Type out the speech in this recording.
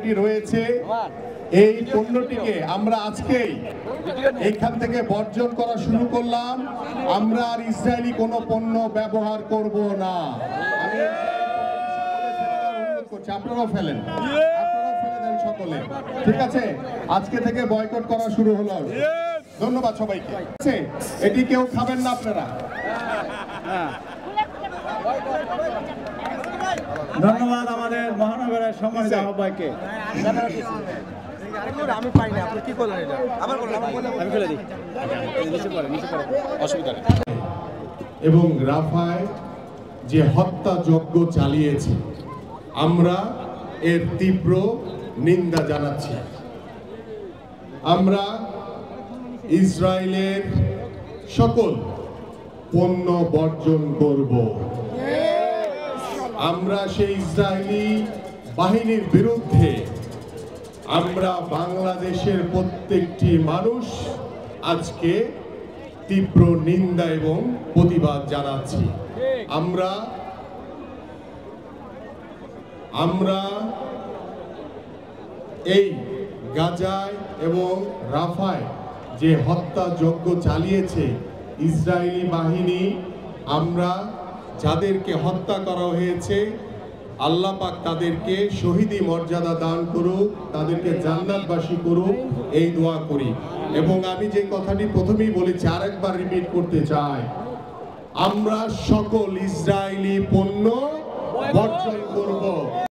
পণ্যটি রয়েছে, এই পণ্যটিকে আমরা আজকেই এইখান থেকে বর্জন করা শুরু করলাম। আমরা আর ইসরায়েলি কোনো পণ্য ব্যবহার করব না। আপনারাও ফেলেন, আপনারাও ফেলে দেন সকলে, ঠিক আছে? আজকে থেকে বয়কট করা শুরু হলো। ধন্যবাদ সবাইকে। এটি কেউ খাবেন না আপনারা। ধন্যবাদ আমাদের মহানগরের সম্মানিত আহ্বায়ককে। আমি পাই না, আপনি কি করলেন এটা? আবার আমি ফেলে দিই, নিচে পড়ে অসুবিধা নেই। এবং রাফায় যে হত্যাযজ্ঞ চালিয়েছে, আমরা এর তীব্র নিন্দা জানাচ্ছি। আমরা ইসরায়েলের সকল পণ্য বর্জন করব। আমরা সেই ইসরায়েলি বাহিনীর বিরুদ্ধে আমরা বাংলাদেশের প্রত্যেকটি মানুষ আজকে তীব্র নিন্দা এবং প্রতিবাদ জানাচ্ছি। আমরা এই গাজায় এবং রাফায় যে হত্যাযজ্ঞ চালিয়েছে ইসরায়েলি বাহিনী, আমরা যাদেরকে হত্যা করা হয়েছে আল্লাহ পাক তাদেরকে শহীদি মর্যাদা দান করুক, তাদেরকে জান্নাতবাসী করুক, এই দোয়া করি। এবং আমি যে কথাটি প্রথমেই বলেছি আরেকবার রিপিট করতে চাই, আমরা সকল ইসরায়েলি পণ্য বর্জন করব।